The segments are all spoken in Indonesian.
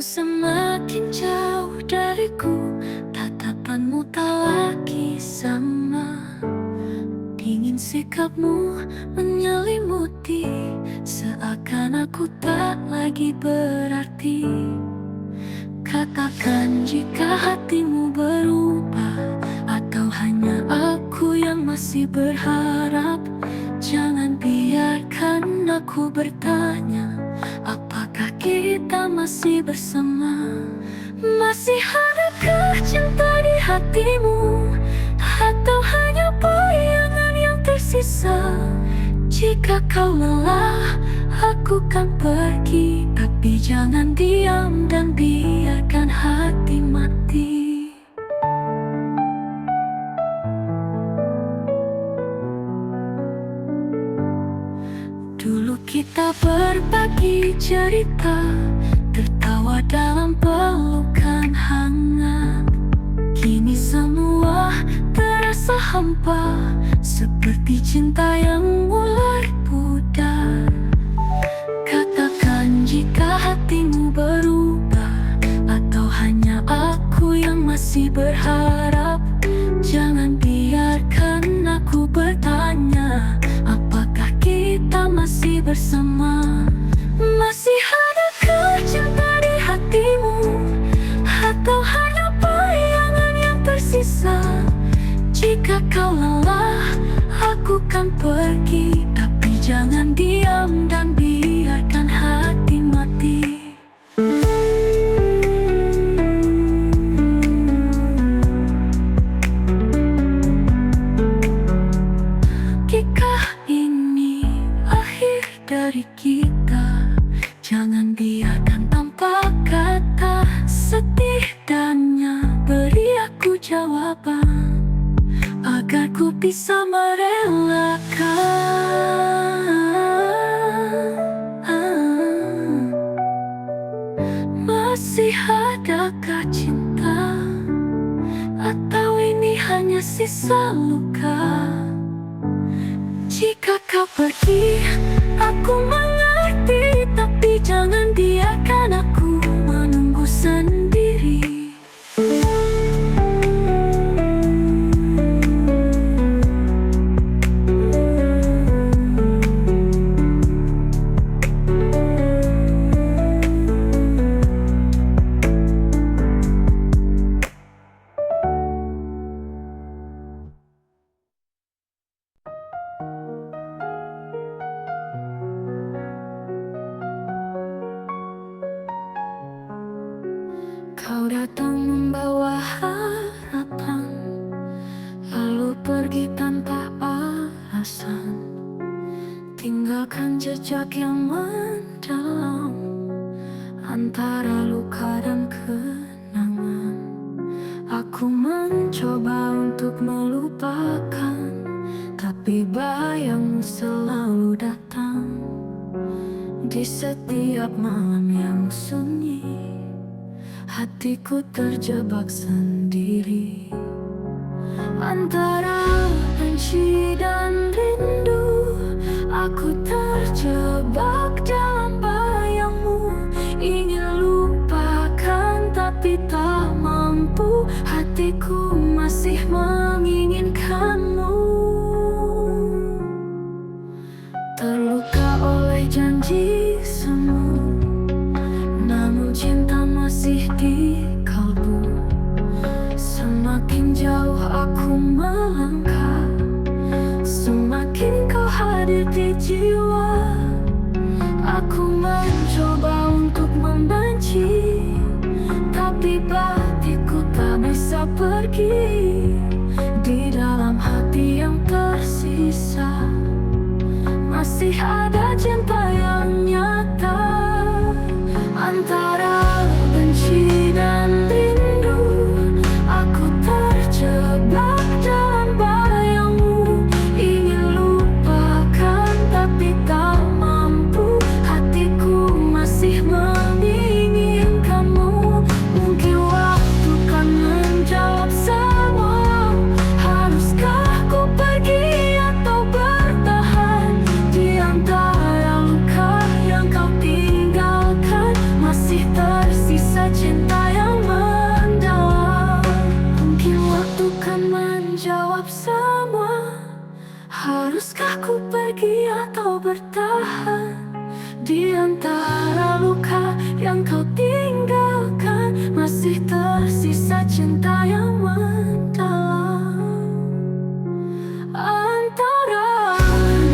semakin jauh dariku, tatapanmu tak lagi sama. Dingin sikapmu menyelimuti, seakan aku tak lagi berarti. Katakan jika hatimu berubah, atau hanya aku yang masih berharap. Jangan biarkan aku bertanya, apakah kita masih bersama? Masih adakah cinta di hatimu, atau hanya bayangan yang tersisa? Jika kau lelah, aku kan pergi, tapi jangan diam dan biarkan hati mati. Dulu kita berbagi cerita, tertawa dalam pelukan hangat. Kini semua terasa hampa, seperti cinta yang mulai pudar. Katakan jika hatimu berubah, atau hanya aku yang masih berharap. Jangan biarkan aku bertanya, apakah kita masih bersama? Masih adakah cinta di hatimu, atau hanya bayangan yang tersisa? Jika kau lelah, aku kan pergi, tapi jangan diam dan biarkan hati mati. Jika ini akhir dari kita, jangan biarkan tanpa kata. Setidaknya beri aku jawaban, agar ku bisa merelakan. Masih adakah cinta, atau ini hanya sisa luka? Jika kau pergi, aku mengerti, tapi jangan biarkan aku menunggu sendiri. Kau datang membawa harapan, lalu pergi tanpa alasan. Tinggalkan jejak yang mendalam, antara luka dan kenangan. Aku mencoba untuk melupakan, tapi bayangmu selalu datang di setiap malam yang sunyi. Hatiku terjebak sendiri, antara benci dan rindu. Aku terjebak dalam bayangmu, ingin lupakan tapi tak mampu. Hatiku masih menginginkanmu, terluka oleh janji semu, namun cinta masih di kalbu. Semakin jauh aku melangkah, semakin kau hadir di jiwa. Aku mencoba untuk membenci, tapi batinku tak bisa pergi. Di dalam hati yang tersisa, masih ada cinta yang nyata. Antara benci dan rindu, aku terjebak dalam bayangmu, ingin lupakan tapi tak mampu. Hatiku masih menginginkanmu, mungkin waktu kan menjawab semua. Haruskah ku pergi atau bertahan di antara luka yang kau tinggalkan? Masih tersisa cinta yang mendalam antara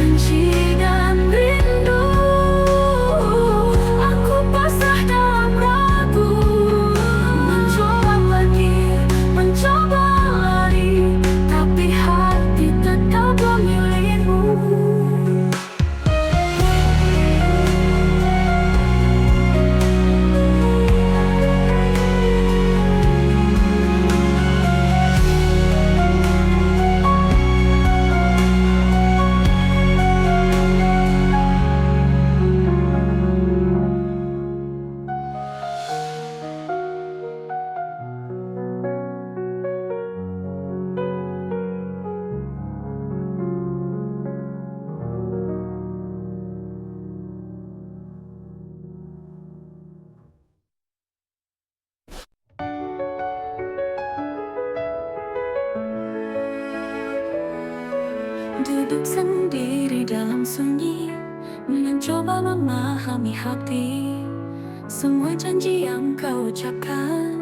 benci dan rindu. Aku pasrah dalam ragu, mencoba pergi, mencoba lari, tapi hati tetap memilihmu. Duduk sendiri dalam sunyi, mencoba memahami hati. Semua janji yang kau ucapkan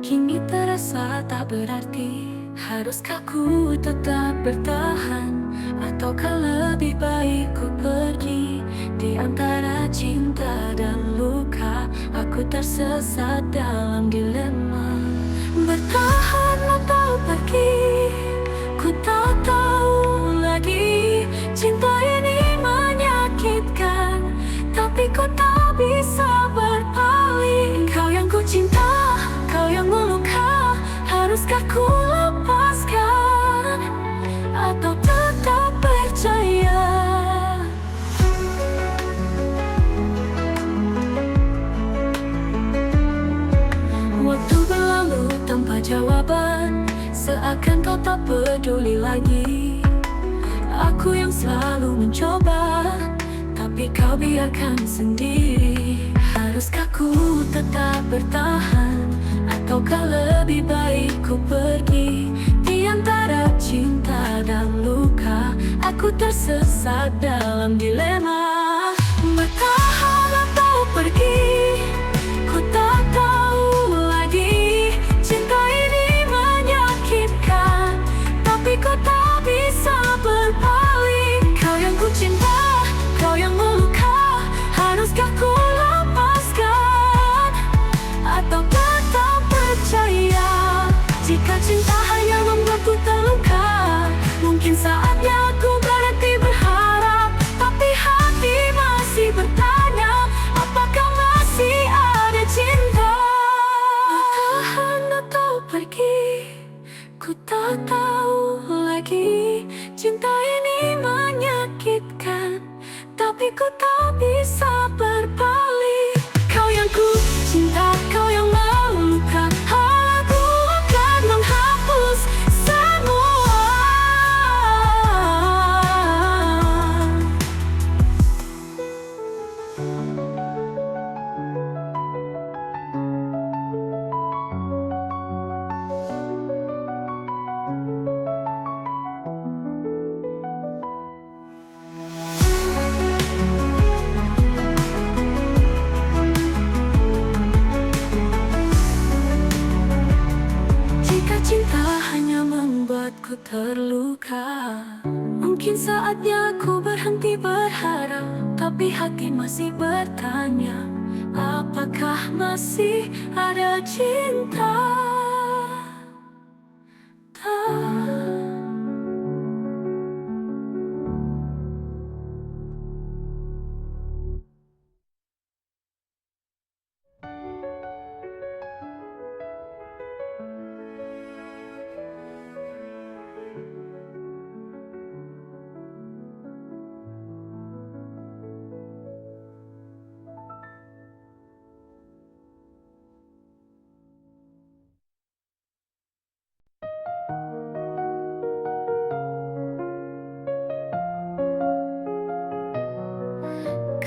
kini terasa tak berarti. Haruskah ku tetap bertahan, ataukah lebih baik ku pergi? Di antara cinta dan luka, aku tersesat dalam dilema. Bertahan atau pergi, ku tak tahu lagi. Cinta ini menyakitkan, tapi ku tak bisa berpaling. Kau yang ku cinta, kau yang meluka. Haruskah ku lepaskan atau tetap percaya? Waktu berlalu tanpa jawaban, seakan kau tak peduli lagi. Aku yang selalu mencoba, tapi kau biarkan sendiri. Haruskah ku tetap bertahan, ataukah lebih baik ku pergi? Di antara cinta dan luka, aku tersesat dalam dilema. Bertahan atau pergi, ku tak tahu lagi. Cinta ini menyakitkan, tapi ku tak bisa berpaling. Kau yang ku cinta, kau yang meluka. Haruskah ku lepaskan atau tetap percaya? Jika cinta hanya membuatku terluka, mungkin saatnya aku berhenti berharap. Tapi hati masih bertanya, apakah masih ada cinta? Bertahan atau pergi, ku tak tahu lagi. Cinta ini menyakitkan, tapi ku tak bisa berpaling. Kau yang ku cinta, kau yang meluka. Aku akan menghapus semua. Jika cinta hanya membuatku terluka, mungkin saatnya aku berhenti berharap. Tapi hati masih bertanya, apakah masih ada cinta?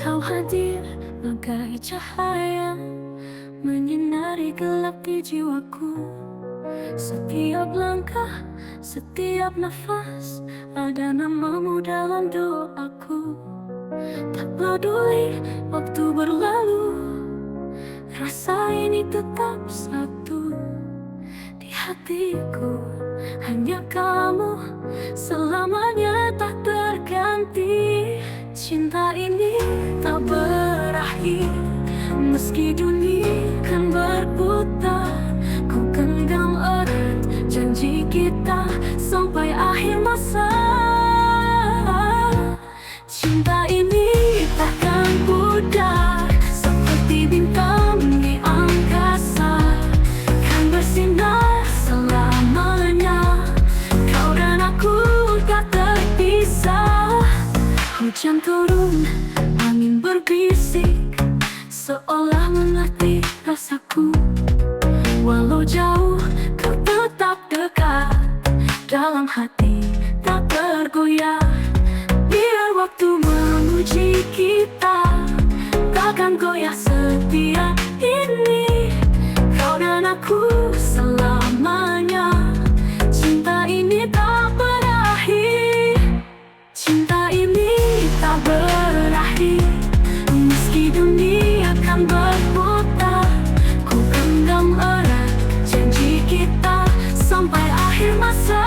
Kau hadir bagai cahaya, menyinari gelap di jiwaku. Setiap langkah, setiap nafas, ada namamu dalam doaku. Tak peduli waktu berlalu, rasa ini tetap satu di hatiku. Hanya kamu selamanya tak terganti. Cinta ini tak berakhir, meski dunia kan berputar. Ku genggam erat janji kita sampai akhir masa. Cinta ini takkan pudar, seperti bintang di angkasa, kan bersinar selamanya. Kau dan aku tak terpisah. Hujan turun, angin berbisik, seolah mengerti rasaku. Walau jauh, kau tetap dekat, dalam hati tak tergoyah. Biar waktu menguji kita, takkan goyah setia ini. Kau dan aku selamanya. Cinta ini tak berakhir, cinta ini tak berakhir, meski dunia kan berputar. Ku genggam erat janji kita sampai akhir masa.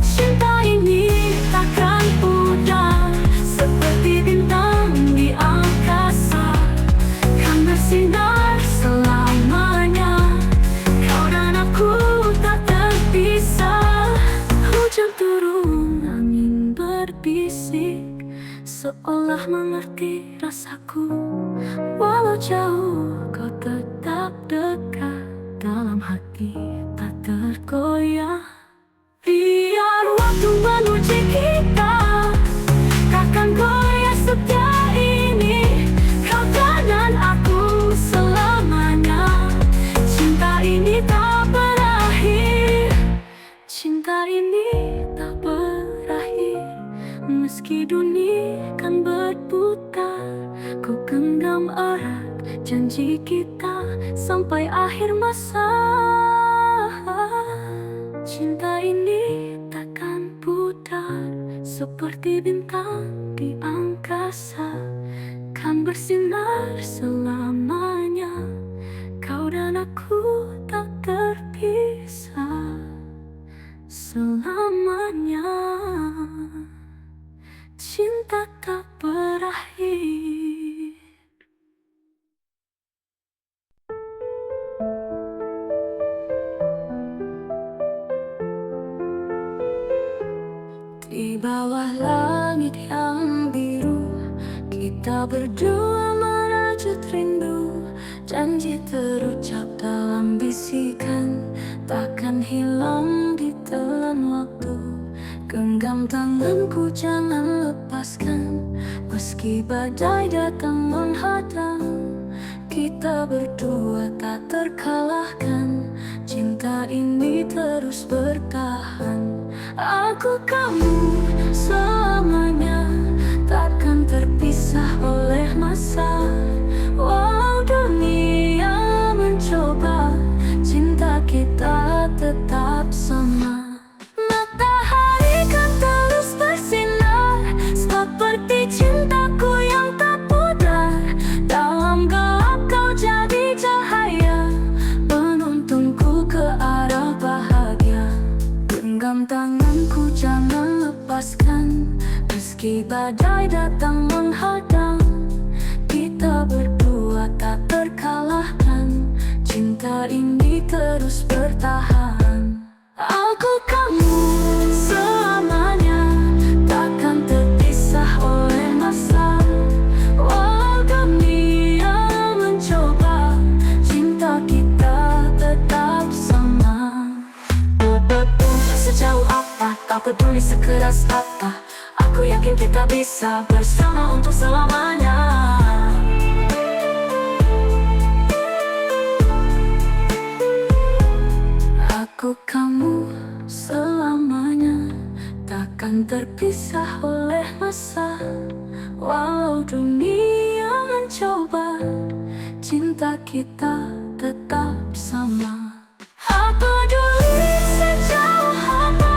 Cinta ini takkan pudar, seperti bintang di angkasa, kan bersinar selamanya. Kau dan aku tak terpisah. Hujan turun, angin berbisik, seolah mengerti rasaku. Walau jauh, kau tetap dekat, dalam hati tak tergoyah. Biar waktu menguji kita, takkan goyah setia ini. Kau dan aku selamanya. Cinta ini tak berakhir, cinta ini tak berakhir, meski dunia kan berputar. Ku genggam erat janji kita sampai akhir masa. Cinta ini takkan pudar, seperti bintang di angkasa, kan bersinar selamanya. Kau dan aku tak terpisah selamanya. Cinta tak berakhir. Di bawah langit yang biru, kita berdua merajut rindu. Janji terucap dalam bisikan, takkan hilang ditelan waktu. Genggam tanganku jangan lepaskan, meski badai datang menghadang. Kita berdua tak terkalahkan, cinta ini terus bertahan. Aku kamu selamanya, takkan terpisah oleh masa. Walau dunia mencoba, cinta kita tetap sama. Matahari kan terus bersinar, seperti cintaku yang tak pudar. Dalam gelap kau jadi cahaya, menuntunku ke arah bahagia. Genggam tanganku jangan lepaskan, meski badai datang menghadang. Kita berdua tak terkalahkan, cinta ini terus bertahan. Aku kamu selamanya, takkan terpisah oleh masa. Walau dunia mencoba, cinta kita tetap sama. Sejauh apa, tak peduli sekeras apa, aku yakin kita bisa bersama untuk selamanya. Aku kamu selamanya, takkan terpisah oleh masa. Walau dunia mencoba, cinta kita tetap sama. Apa peduli sejauh apa,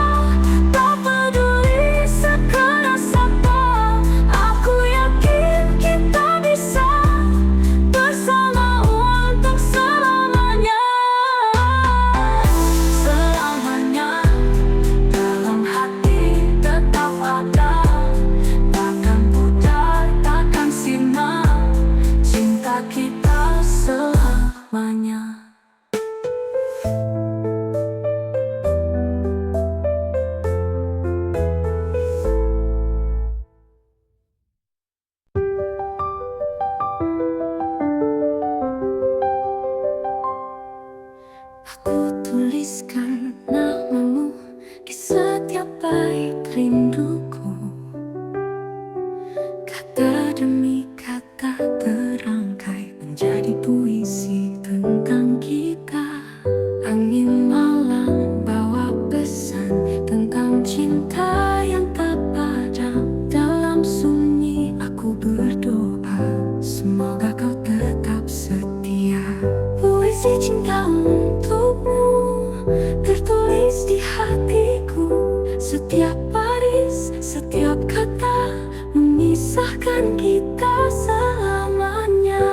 Setiap baris, setiap kata memisahkan kita selamanya.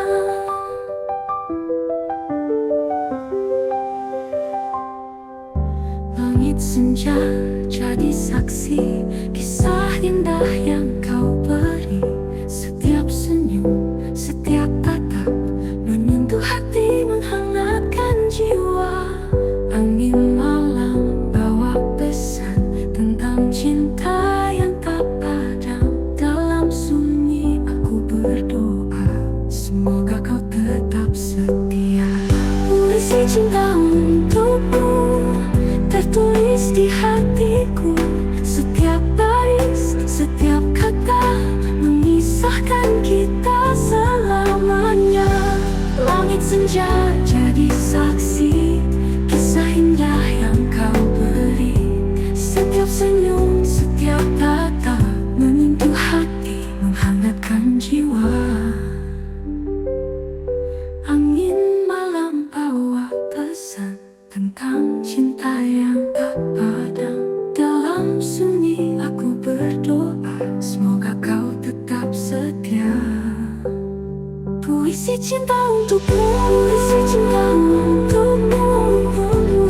Langit senja jadi saksi kisah indah yang kau beri. Setiap senyum, setiap tatap menyentuh hati, menghangatkan jiwa. Angin malam bawa pesan tentang cinta yang tak padam. Dalam sunyi aku berdoa, semoga kau tetap setia. Puisi cinta untukmu tertulis di hatiku. Setiap baris, setiap kata memisahkan kita selamanya. Langit senja jadi saksi kisah indah yang kau beri. Setiap senyum, setiap tatap menyentuh hati, menghangatkan jiwa. Angin malam bawa pesan tentang cinta yang tak padam. Dalam sunyi aku berdoa, semoga kau tetap setia. Puisi cinta untukmu, puisi cinta untukmu,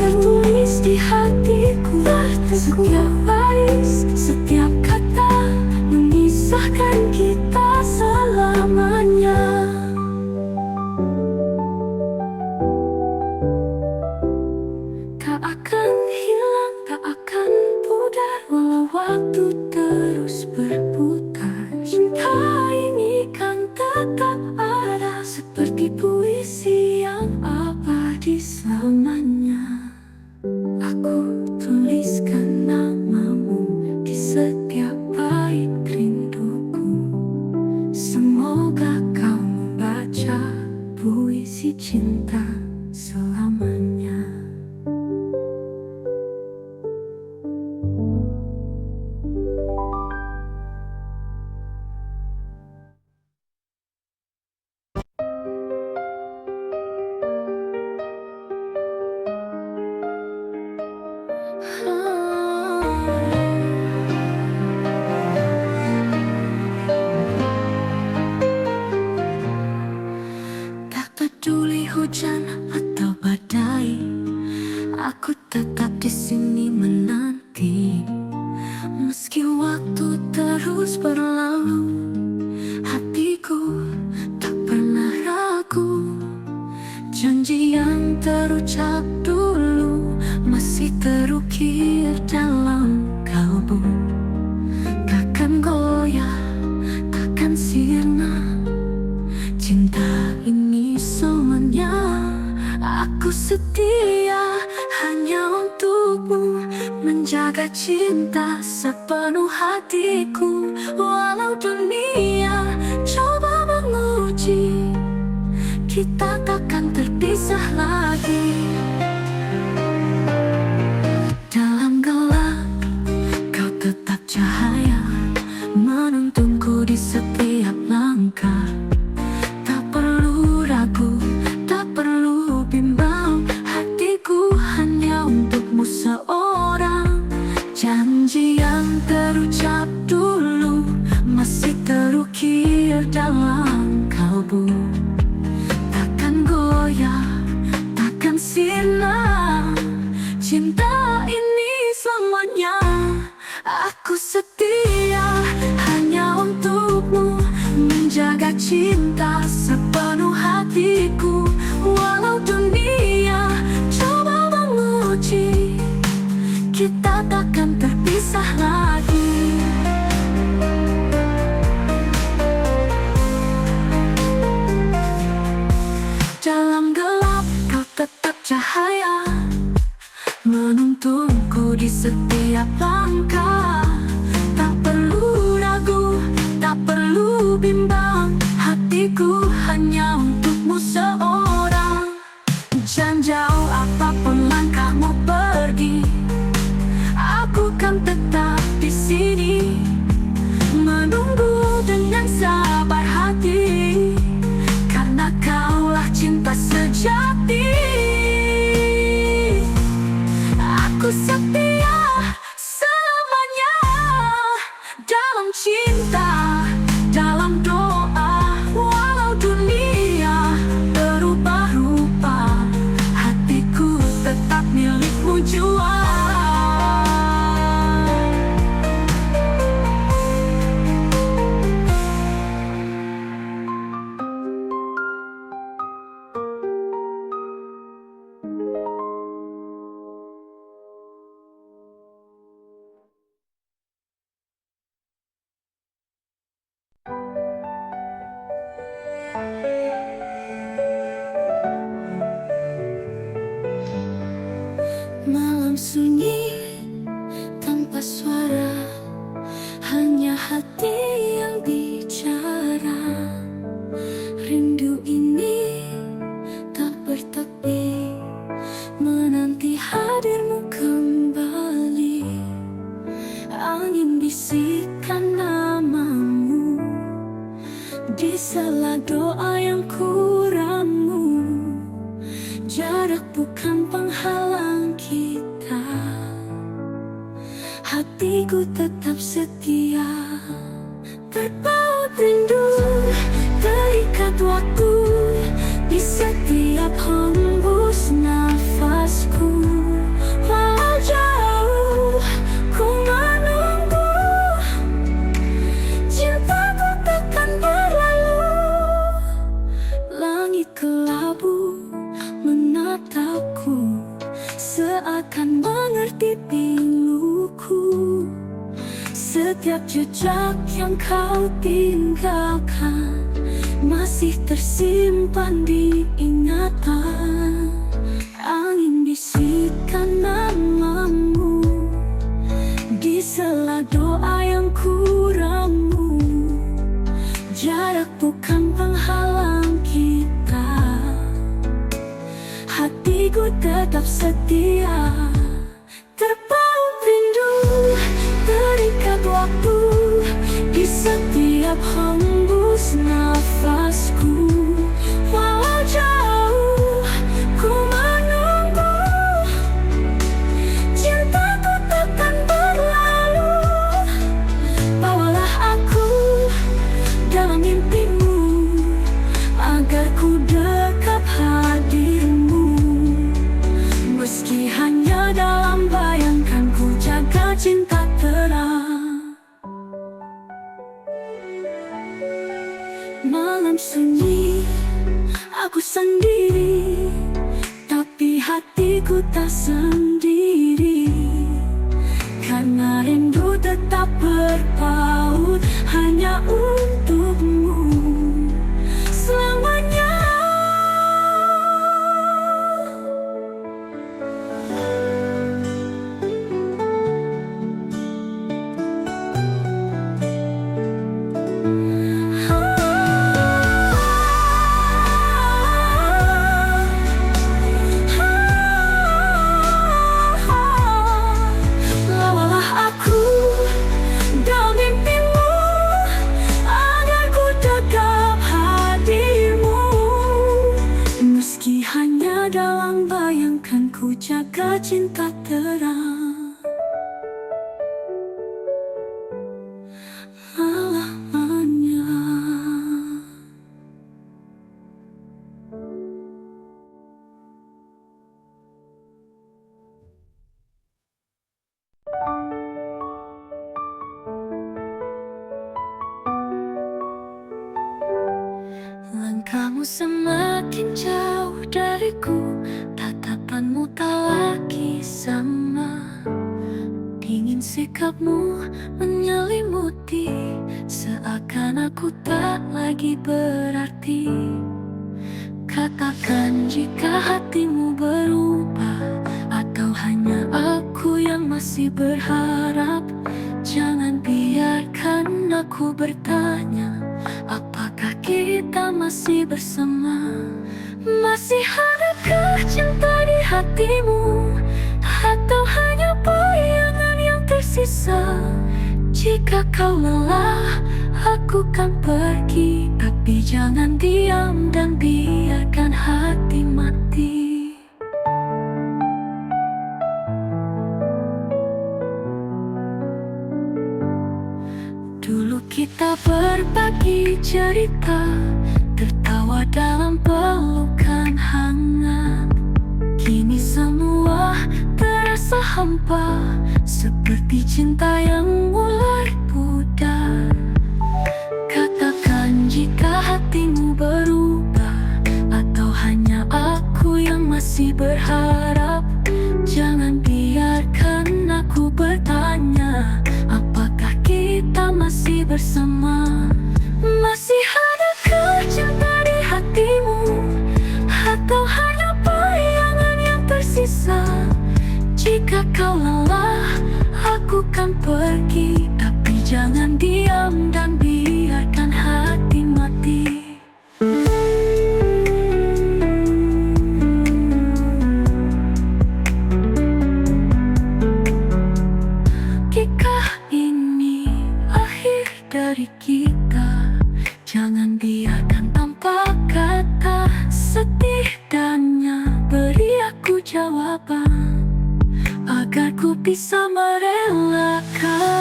tertulis di hatiku. Setiap baris, setiap kata memisahkan kita selamanya. Tak akan hilang, tak akan pudar, walau waktu terus berputar. Cinta ini kan tetap ada, seperti puisi yang abadi selamanya. Aku tuliskan namamu di setiap bait rinduku. Semoga kau membaca puisi cinta selamanya. Tak peduli hujan atau badai, aku tetap di sini menanti. Meski waktu terus berlalu, hatiku tak pernah ragu. Janji yang terucap dulu masih terukir dalam kalbu. Takkan goyah, takkan sirna, cinta ini selamanya. Aku setia hanya untukmu, menjaga cinta sepenuh hatiku. Walau dunia coba menguji, kita takkan terpisah lagi. Dalam gelap, kau tetap cahaya, menuntunku di setiap langkah. Tak perlu ragu, tak perlu bimbang, hatiku hanya untukmu seorang. Janji yang terucap dulu masih terukir dalam kalbu. Takkan goyah, takkan sirna, cinta ini selamanya. Aku setia hanya untukmu, menjaga cinta sepenuh hatiku. Walau dunia coba menguji, kita takkan terpisah lagi. Dalam gelap kau tetap cahaya, menuntunku di setiap langkah. Tak perlu ragu, tak perlu bimbang, hatiku hanya untukmu seorang. Jangan jauh apapun langkahmu pergi, aku kan tetap cinta dalam doa. Walau dunia berubah rupa, hatiku tetap milikmu jua. Malam sunyi tanpa suara, hanya hati yang bicara. Rindu ini tak bertepi, menanti hadirmu kembali. Angin bisikan namamu di sela doa yang kuramu. Jarak bukan penghalang kita, hatiku tetap setia. Terpaut rindu, terikat waktu di setiap hembus nafasku. Walau jauh ku menunggu, cintaku takkan berlalu. Langit kelabu menatapku, seakan mengerti piluku. Setiap jejak yang kau tinggalkan masih tersimpan di ingatan. Angin bisikan namamu di sela doa yang kuramu. Jarak bukan penghalang kita, hatiku tetap setia. Terpaut rindu, terikat waktu di setiap hembus nafasku. Walau jauh ku menunggu, cintaku takkan berlalu. Bawalah aku dalam mimpimu, agar ku dekat hadirmu. Meski hanya dalam bayangkan, ku jaga cinta terang. Malam sunyi, aku sendiri, tapi hatiku tak sendiri. Karena rindu tetap berpaut hanya untukmu selamanya. Dalam bayangkan, ku jaga cinta terang selamanya. Langkahmu semakin jauh dariku, tatapanmu tak lagi sama. Dingin sikapmu menyelimuti, seakan aku tak lagi berarti. Katakan jika hatimu berubah, atau hanya aku yang masih berharap. Jangan biarkan aku bertanya, apakah kita masih bersama? Masih adakah cinta di hatimu, atau hanya bayangan yang tersisa? Jika kau lelah, aku kan pergi, tapi jangan diam dan biarkan hati mati. Dulu Kita berbagi cerita, tertawa dalam pelukan hangat. Kini semua terasa hampa, seperti cinta yang mulai pudar. Katakan jika hatimu berubah, atau hanya aku yang masih berharap. Jangan biarkan aku bertanya, apakah kita masih bersama? Masih adakah cinta di hatimu, atau hanya bayangan yang tersisa? Jika kau lelah, aku kan pergi, tapi jangan diam dan biarkan hati mati. Jika ini akhir dari kita, jangan biarkan tanpa kata. Setidaknya beri aku jawaban, agar ku bisa merelakan.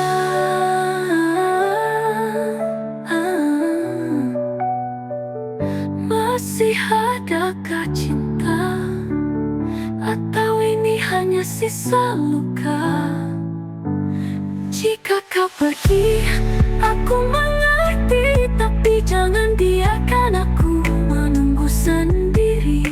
Masih adakah cinta, atau ini hanya sisa luka? Jika kau pergi, aku mengerti, tapi jangan biarkan aku menunggu sendiri.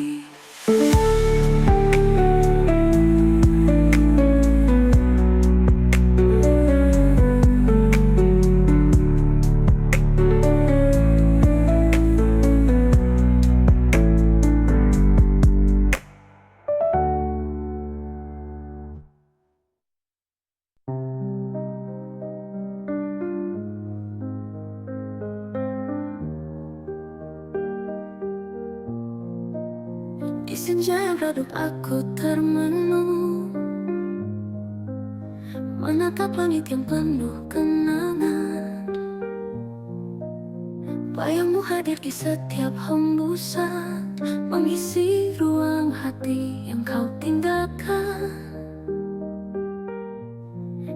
Di senja yang redup aku termenung, menatap langit yang penuh kenangan. Bayangmu hadir di setiap hembusan, mengisi ruang hati yang kau tinggalkan.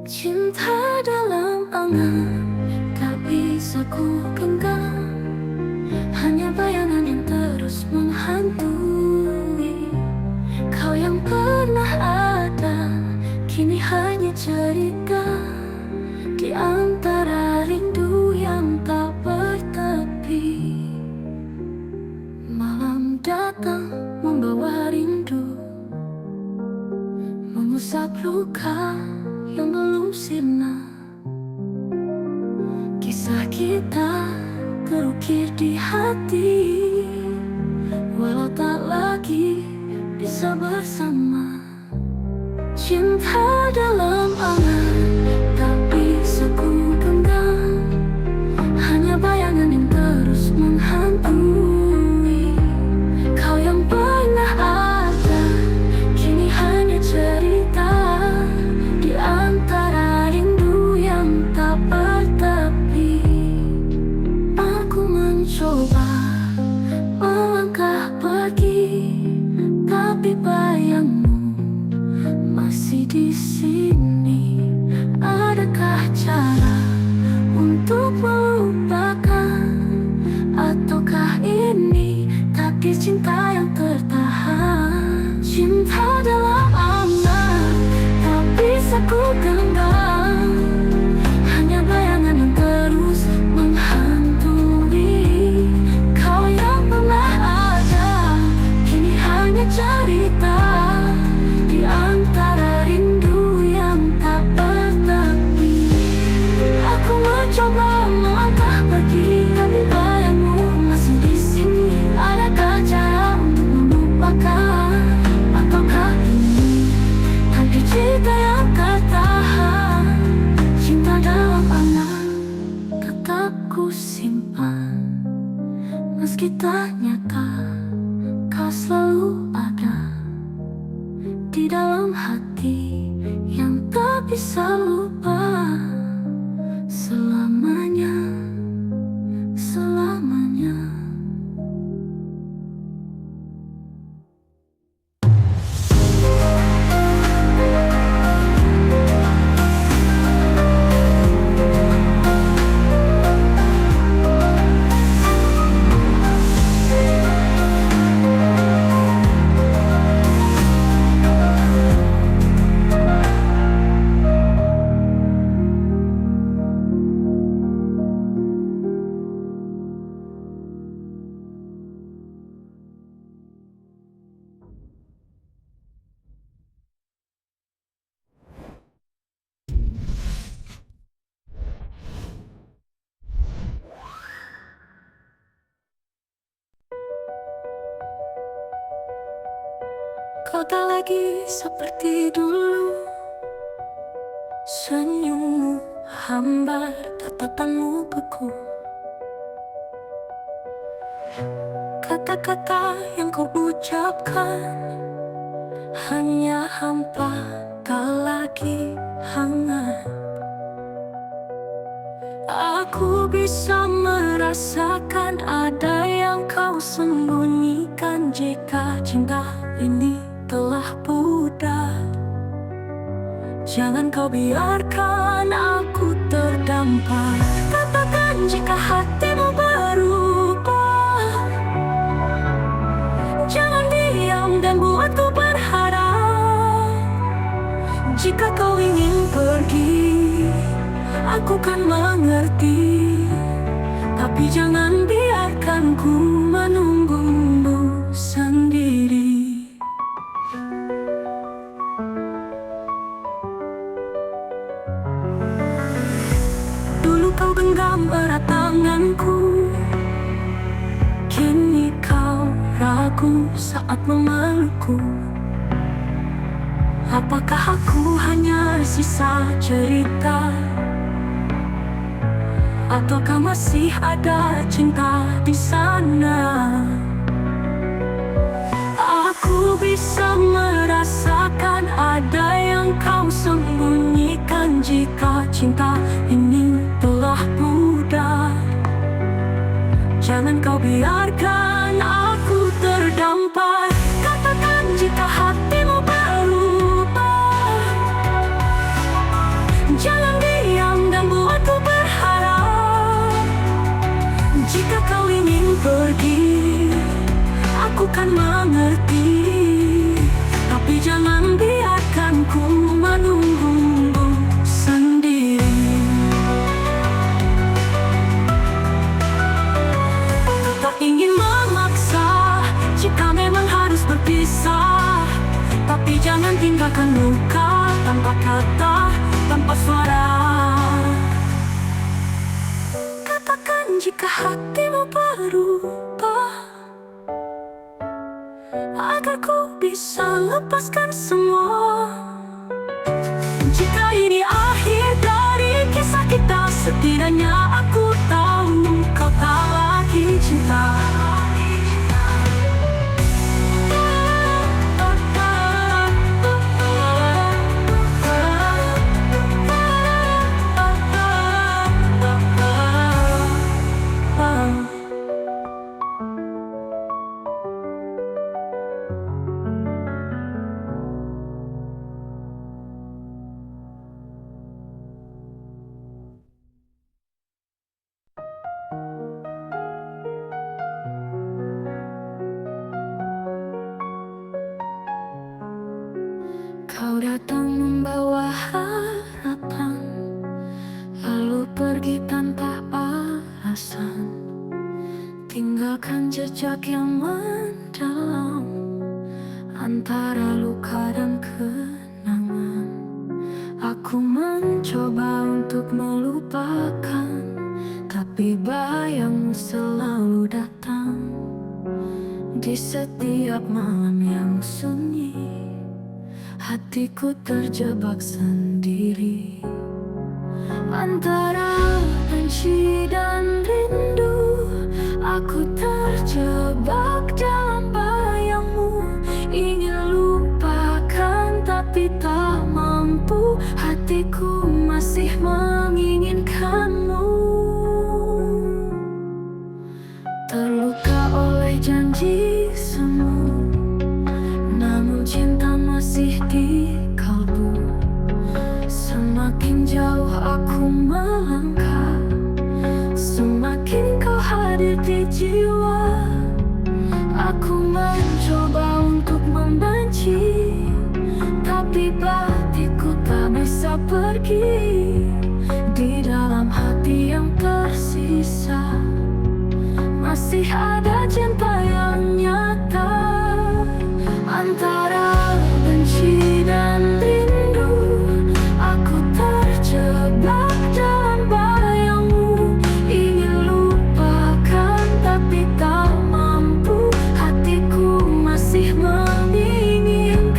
Cinta dalam angan tak bisa ku genggam, hanya bayangan yang terus menghantui. Kau yang pernah ada, kini hanya cerita di antara rindu yang tak bertepi. Malam datang membawa rindu, mengusap luka yang belum sirna. Kisah kita terukir di hati, walau tak lagi bisa bersama. Cinta dalam angan tak bisa ku genggam, hanya bayangan yang terus menghantui. Kau yang pernah ada, kini hanya cerita di antara rindu yang tak bertepi. Aku mencoba melangkah pergi, tapi bayangmu masih di sini. Adakah cara untuk melupakan, ataukah ini takdir cinta yang tertahan? Cinta dalam angan tak bisa ku genggam, hanya bayangan yang terus menghantui. Kau yang pernah ada, kini hanya cerita di antara rindu yang tak bertepi. Aku mencoba melangkah pergi, tapi bayangmu masih di sini. Adakah cara untuk melupakan, ataukah ini takdir cinta yang tertahan? Cinta dalam angan tetap ku simpan, meski tak nyata kau selalu ada di dalam hati yang tak bisa lupa selamanya, selamanya. Kau tak lagi seperti dulu, senyummu hambar, tatapanmu beku. Kata-kata yang kau ucapkan hanya hampa, tak lagi hangat. Aku bisa merasakan ada yang kau sembunyikan. Jika cinta ini telah pudar, jangan kau biarkan aku terdampar. Katakan jika hatimu berubah, jangan diam dan buatku berharap. Jika kau ingin pergi, aku kan mengerti, tapi jangan biarkan ku menunggumu sendiri. Dulu kau genggam erat tanganku, kini kau ragu saat memelukku. Apakah aku hanya sisa cerita, ataukah masih ada cinta di sana? Aku bisa merasakan ada yang kau sembunyikan. Jika cinta ini telah pudar, jangan kau biarkan aku terdampar. Katakan jika hatimu berubah, jangan diam dan buatku berharap. Jika kau ingin pergi, aku kan mengerti, tapi jangan biarkan ku menunggumu sendiri. Tak ingin memaksa jika memang harus berpisah, tapi jangan tinggalkan luka tanpa kata, tanpa suara. Katakan jika hatimu berubah, agar ku bisa lepaskan semua. Jika ini akhir dari kisah kita, setidaknya aku tahu kau tak lagi cinta. Kau datang membawa harapan, lalu pergi tanpa alasan, tinggalkan jejak yang mendalam antara luka dan kenangan. Aku mencoba untuk melupakan, tapi bayangmu selalu datang di setiap malam yang sunyi. Hatiku terjebak sendiri antara benci dan rindu. Aku terjebak dalam bayangmu, ingin lupakan tapi tak mampu. Hatiku masih menginginkanmu, terluka oleh janji semu, namun cinta masih di kalbu. Semakin jauh aku melangkah, semakin kau hadir di jiwa. Aku mencoba untuk membenci, tapi batinku tak bisa pergi. Di dalam hati yang tersisa masih ada cinta yang nyata. Antara benci dan rindu, aku terjebak dalam bayangmu, ingin lupakan tapi tak mampu. Hatiku masih menginginkanmu,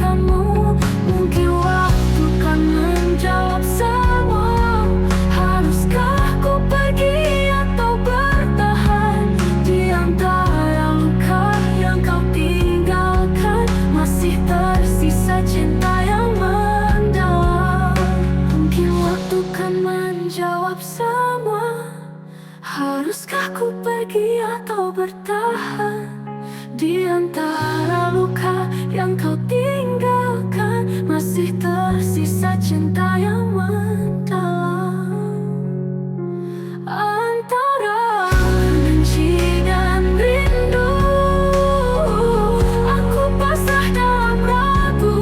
jawab semua. Haruskah ku pergi atau bertahan di antara luka yang kau tinggalkan? Masih tersisa cinta yang mendalam antara benci dan rindu. Aku pasrah dalam ragu,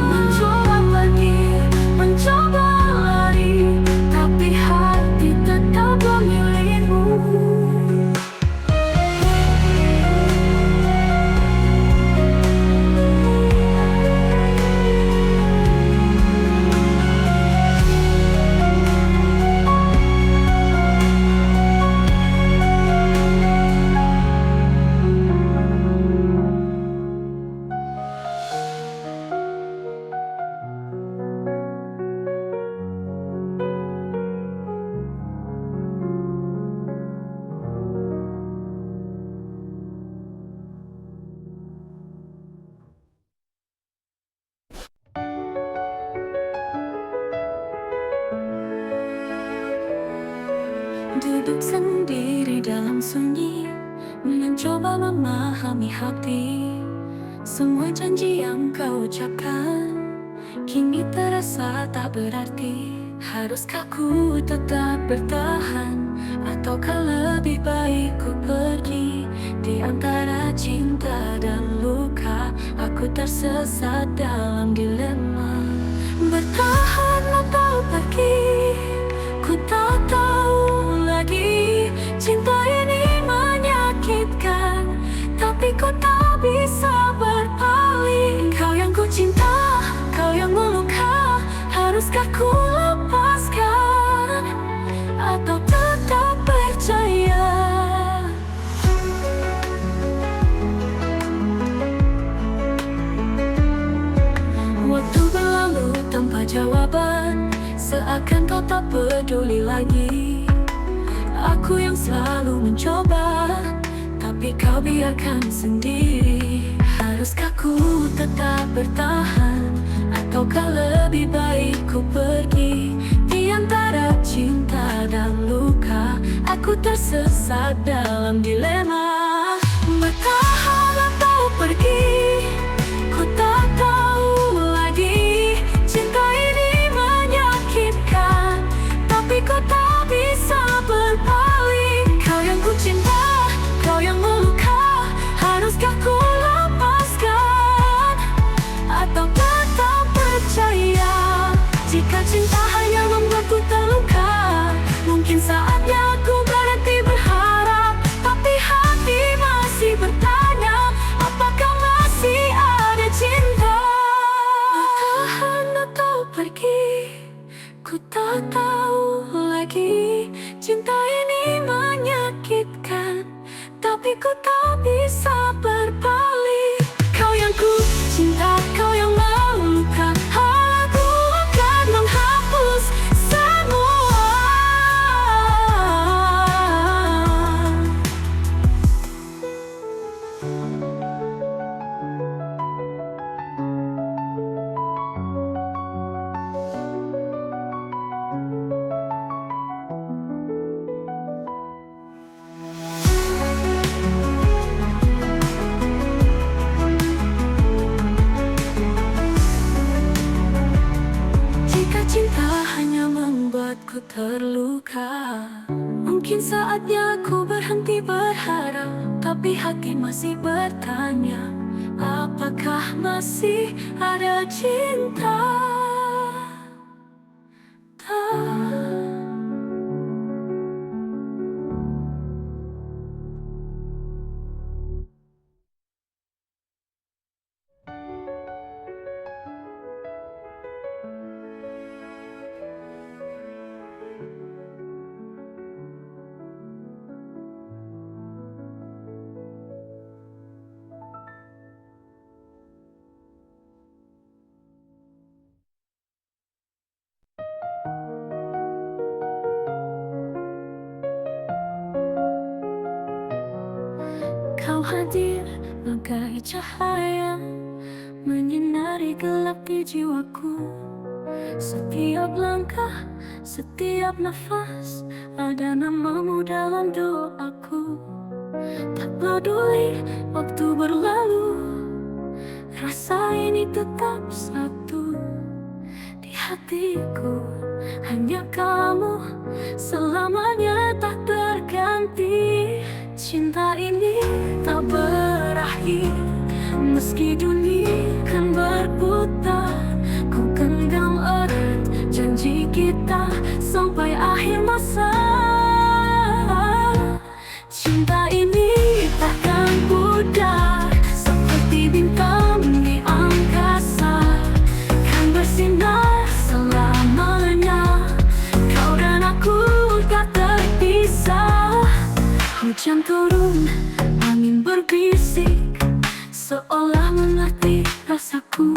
mencoba pergi, mencoba lari, tapi hati tetap memilihmu. Duduk sendiri dalam sunyi, mencoba memahami hati. Semua janji yang kau ucapkan kini terasa tak berarti. Haruskah ku tetap bertahan, ataukah lebih baik ku pergi? Di antara cinta dan luka, aku tersesat dalam dilema. Bertahan atau pergi, ku tak tahu lagi. Cinta ini menyakitkan, tapi ku tak bisa berpaling. Kau yang ku cinta, kau yang meluka. Haruskah ku lepaskan atau tetap percaya? Waktu berlalu tanpa jawaban, seakan kau tak peduli lagi. Aku yang selalu mencoba, tapi kau biarkan sendiri. Haruskah ku tetap bertahan, ataukah lebih baik ku pergi? Di antara cinta dan luka, aku tersesat dalam dilema. Bertahan atau pergi, ku tak tahu lagi. Cinta ini menyakitkan, tapi ku tak bisa berpaling. Kau yang ku cinta, kau yang meluka. Haruskah ku lepaskan atau tetap percaya? Jika cinta hanya membuatku terluka, mungkin saatnya aku berhenti berharap. Tapi hati masih bertanya, apakah masih ada cinta? Bertahan atau pergi, ku tak tahu lagi. Cinta ini menyakitkan, tapi ku tak bisa berpaling. Kau yang ku cinta, kau yang meluka. Aku akan menghapus semua. Jika cinta hanya membuatku terluka, mungkin saatnya aku berhenti berharap. Tapi hati masih bertanya, apakah masih ada cinta? Kau hadir bagai cahaya, menyinari gelap di jiwaku. Setiap langkah, setiap nafas, ada namamu dalam doaku. Tak peduli waktu berlalu, rasa ini tetap satu. Di hatiku hanya kamu, selamanya tak terganti. Cinta ini tak berakhir, meski dunia kan berputar. Ku genggam erat janji kita sampai akhir masa. Cinta ini takkan pudar, seperti bintang di angkasa, kan bersinar selamanya. Kau dan aku tak terpisah. Hujan turun, angin berbisik, seolah mengerti rasaku.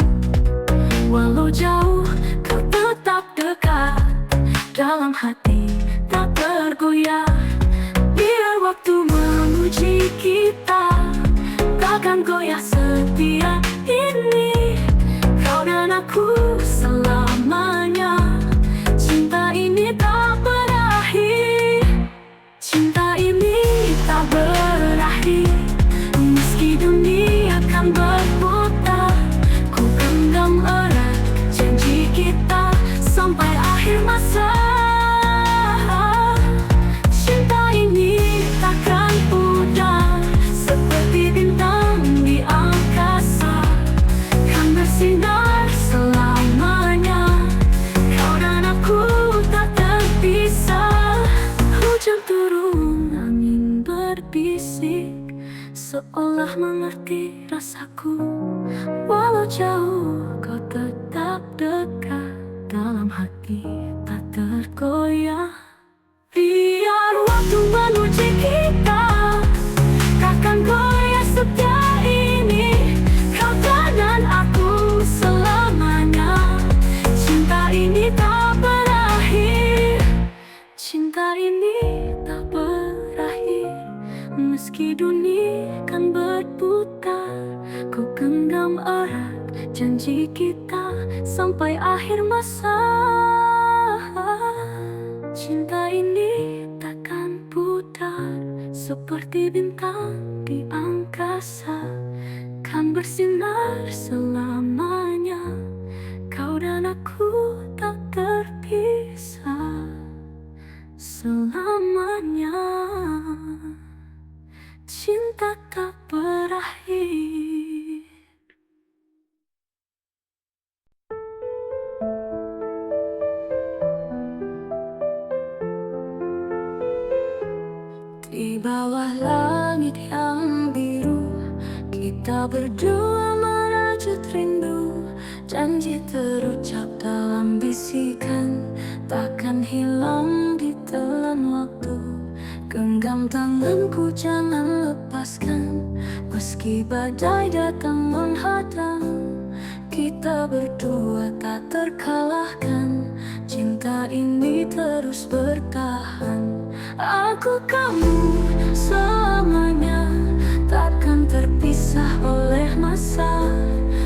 Walau jauh, kau tetap dekat, dalam hati tak tergoyah. Biar waktu menguji kita, takkan goyah setia ini. Kau dan aku selamanya, cinta ini tak berakhir. Cinta ini tak berakhir, meski dunia kan berputar. Ku genggam erat janji kita sampai akhir masa. Cinta ini takkan pudar, seperti bintang di angkasa, kan bersinar selamanya. Kau dan aku tak terpisah. Hujan turun, angin berbisik, seolah mengerti rasaku. Walau jauh, kau tetap dekat, dalam hati tak tergoyah. Biar waktu menguji kita, takkan goyah setia ini. Kau dan aku selamanya, cinta ini tak berakhir. Cinta ini tak berakhir, meski dunia kan berputar. Ku genggam erat janji kita sampai akhir masa. Cinta ini takkan pudar, seperti bintang di angkasa, kan bersinar selamanya. Kau dan aku tak terpisah selamanya. Cinta tak berakhir. Di bawah langit yang biru, kita berdua merajut rindu. Janji terucap dalam bisikan, takkan hilang ditelan waktu. Genggam tanganku jangan lepaskan, meski badai datang menghadang. Kita berdua tak terkalahkan, cinta ini terus bertahan. Aku kamu selamanya, takkan terpisah oleh masa.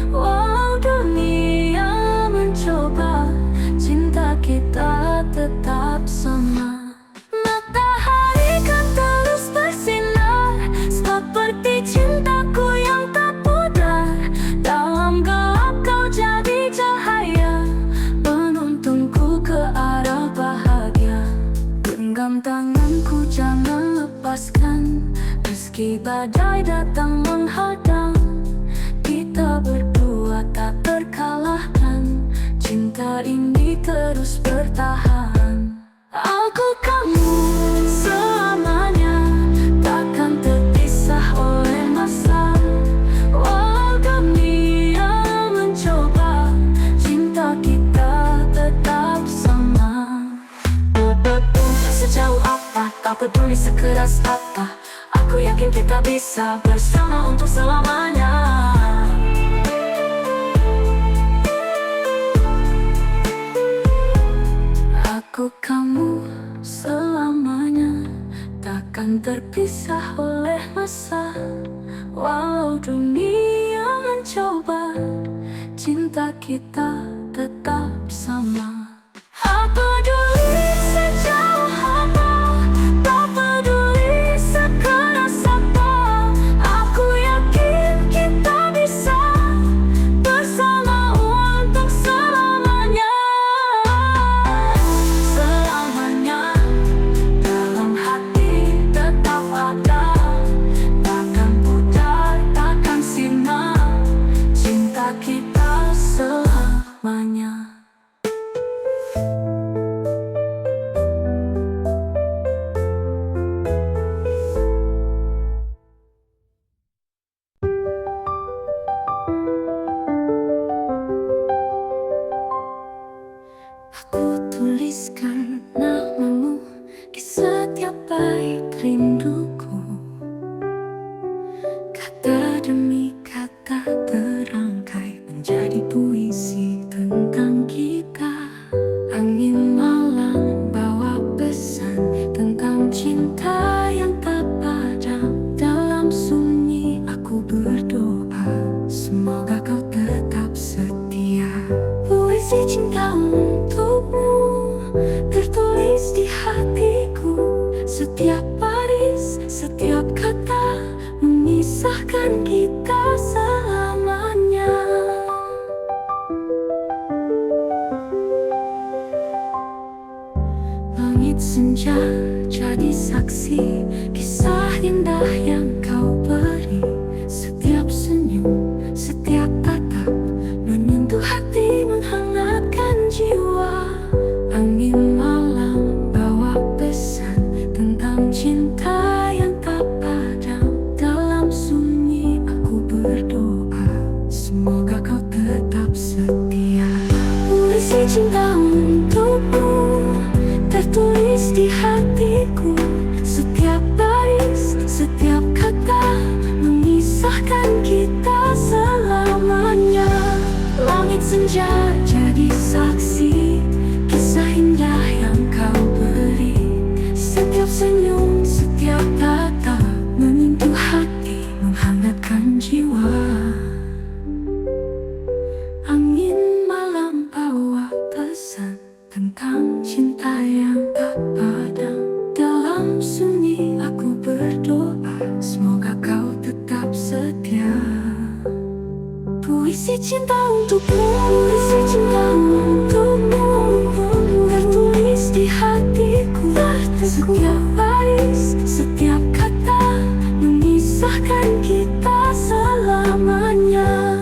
Walau dunia mencoba, cinta kita tetap sama. Matahari kan terus bersinar, seperti cintaku yang tak pudar. Dalam gelap kau jadi cahaya, menuntunku ke arah bahagia. Genggam tanganku jangan lepaskan, meski badai datang menghadang. Kita berdua tak terkalahkan, cinta ini terus bertahan. Aku kamu selamanya, takkan terpisah oleh masa. Walau dunia mencoba, cinta kita tetap sama. Sejauh apa, tak peduli sekeras apa, aku yakin kita bisa bersama untuk selamanya. Aku kamu selamanya, takkan terpisah oleh masa. Walau dunia mencoba, cinta kita tetap sama. hatiku. Setiap baris, setiap kata memisahkan kita selamanya. Langit senja jadi saksi kisah indah yang kau beri. Setiap senyum, setiap tatap menyentuh hati, menghangatkan jiwa. Angin malam bawa pesan tentang cinta yang tak padam. Dalam sunyi aku berdoa, semoga kau tetap setia. Puisi cinta untukmu tertulis di hatiku. Setiap baris, setiap kata memisahkan kita selamanya. Langit senja jadi saksi kisah indah yang kau beri. Setiap senyum, setiap tatap menyentuh hati, menghangatkan jiwa. Angin malam bawa pesan tentang cinta yang tak padam. Dalam sunyi aku berdoa, semoga kau tetap setia. Puisi cinta untukmu, puisi cinta untukmu, tertulis di hatiku. Setiap baris, setiap kata memisahkan kita selamanya.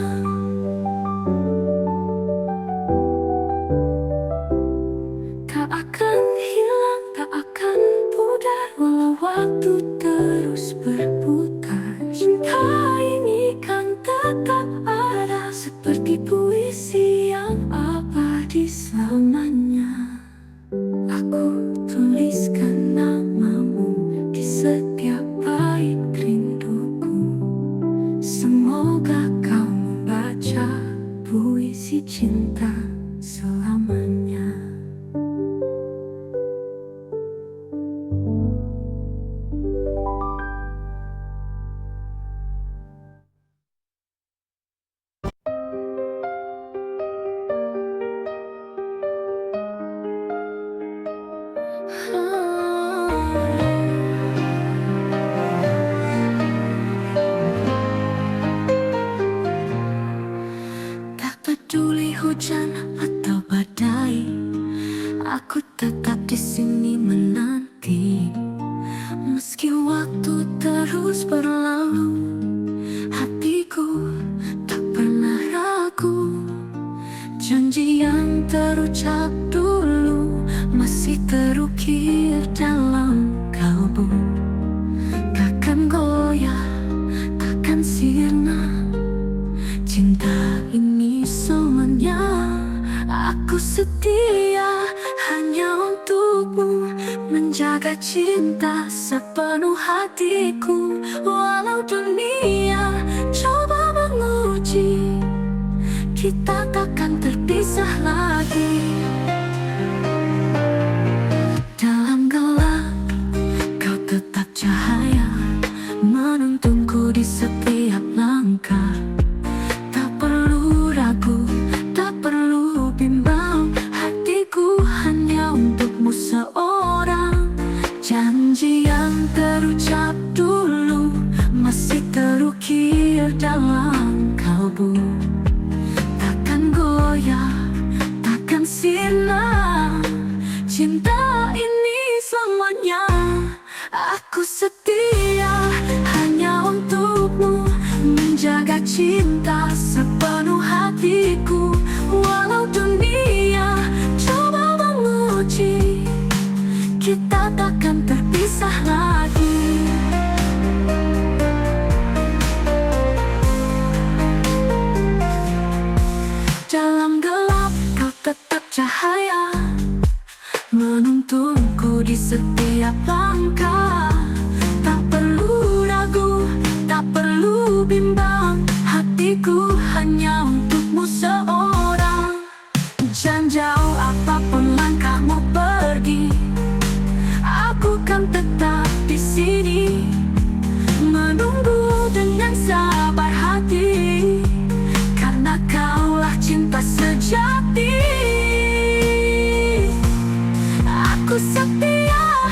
Tak akan hilang, tak akan pudar, walau waktu terus berputar. Cinta ini kan tetap ada, seperti puisi yang abadi selamanya. Aku tuliskan namamu di setiap bait rinduku. Semoga kau membaca puisi cinta selamanya. Tak peduli hujan atau badai, aku tetap di sini menanti. Meski waktu terus berlalu, hatiku tak pernah ragu. Janji yang terucap dulu masih terukir dalam kalbu. Takkan goyah, takkan sirna, cinta ini selamanya. Aku setia hanya untukmu, menjaga cinta sepenuh hatiku. Walau dunia coba menguji, kita takkan terpisah lagi. Dalam gelap, kau tetap cahaya, menuntunku di setiap langkah. Tak perlu ragu, tak perlu bimbang, hatiku hanya untukmu seorang. Janji yang terucap dulu masih terukir dalam kalbu. Takkan goyah, takkan sirna, cinta ini selamanya. Aku setia hanya untukmu, menjaga cinta sepenuh hatiku. Walau dunia coba menguji, kita takkan terpisah lagi. Dalam gelap kau tetap cahaya, menuntunku di setiap langkah. Tak perlu ragu, tak perlu bimbang, hatiku hanya untukmu seorang. Jangan jauh apapun langkahmu pergi, aku kan tetap di sini, menunggu dengan sabar hati. Karena kaulah cinta sejati, aku setia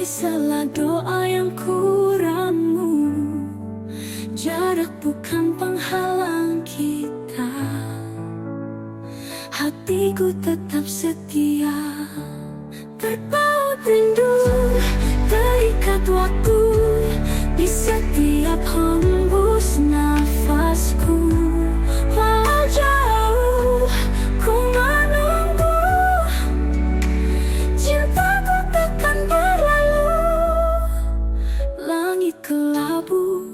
sela doa yang kuramu. Jarak bukan penghalang kita, hatiku tetap setia. Terpaut rindu, terikat waktu di setiap hembus nafasku. Walau jauh ku menunggu, cintaku takkan berlalu. Langit kelabu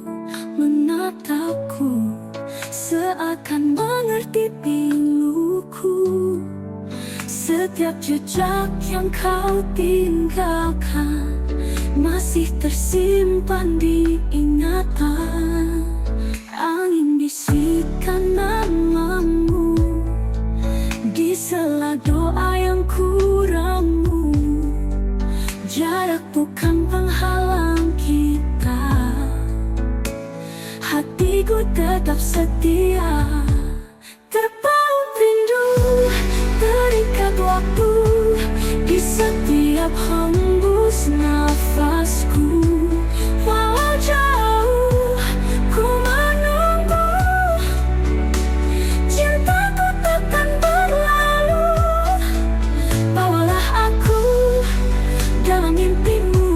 menatapku, seakan mengerti piluku. Setiap jejak yang kau tinggalkan masih tersimpan di ingatan. Angin bisikan namamu di sela doa yang kuramu. Jarak bukan penghalang kita, hatiku tetap setia. Terpaut rindu, terikat waktu di setiap hembus nafasku. Walau jauh ku menunggu, cintaku takkan berlalu. Bawalah aku dalam mimpimu,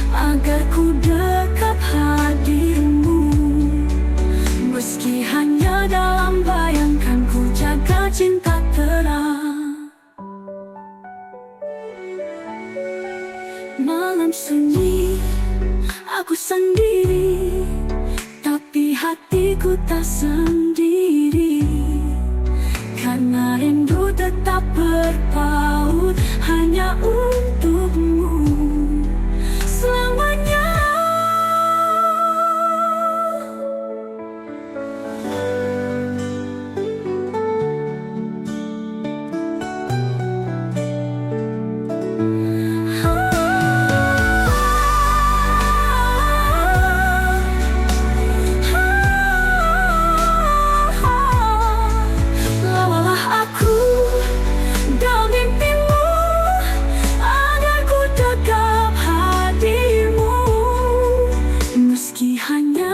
agar ku dekat hadirmu. Meski hanya dalam bayangkan, ku jaga cinta terang. Malam sunyi, aku sendiri, tapi hatiku tak sendiri. Karena rindu tetap berpaut hanya untukmu selamanya.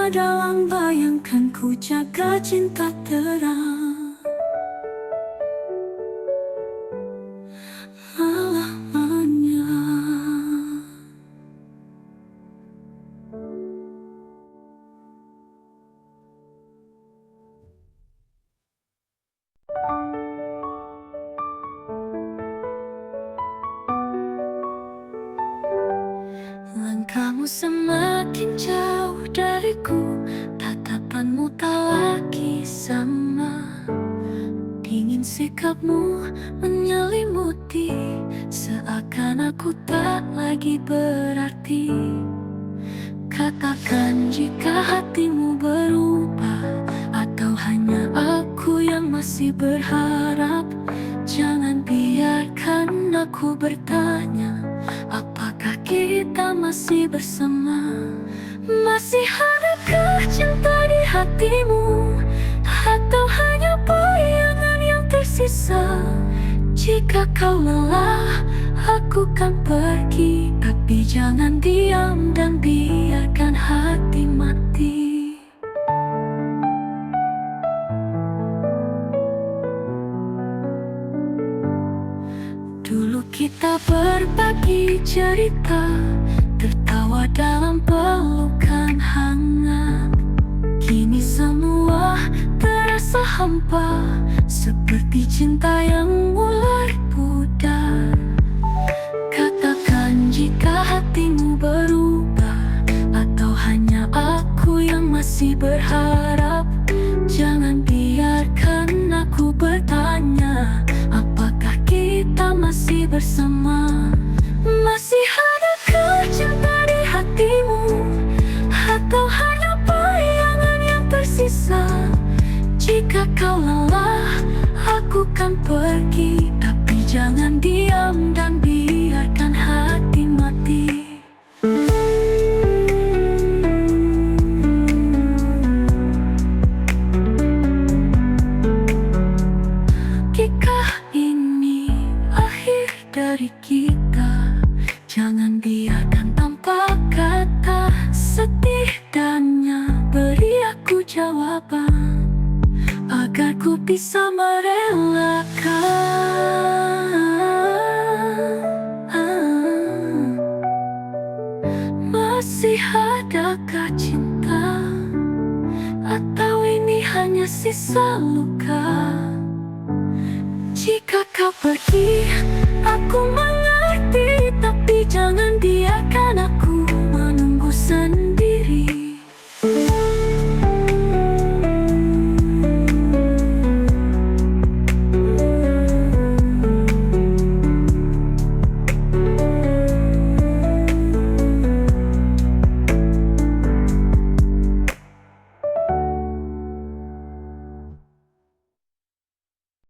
Dalam bayangkan, ku jaga cinta terang selamanya. Langkahmu semakin jauh dariku, tatapanmu tak lagi sama. Dingin sikapmu menyelimuti, seakan aku tak lagi berarti. Katakan jika hatimu berubah, atau hanya aku yang masih berharap. Jangan biarkan aku bertanya, apakah kita masih bersama? Masih adakah cinta di hatimu, atau hanya bayangan yang tersisa? Jika kau lelah, aku kan pergi, tapi jangan diam dan biarkan hati mati. Dulu kita berbagi cerita, tertawa dalam pelukan hangat. Kini semua terasa hampa, seperti cinta yang mulai pudar. Katakan jika hatimu berubah, atau hanya aku yang masih berharap. Jangan biarkan aku bertanya, apakah kita masih bersama? Masih adakah cinta di hatimu, atau hanya bayangan yang tersisa? Jika kau lelah, aku kan pergi, tapi jangan diam dan biarkan hati mati. Jika ini akhir dari kita, jangan biarkan Masih adakah cinta, atau ini hanya sisa luka? Jika kau pergi, aku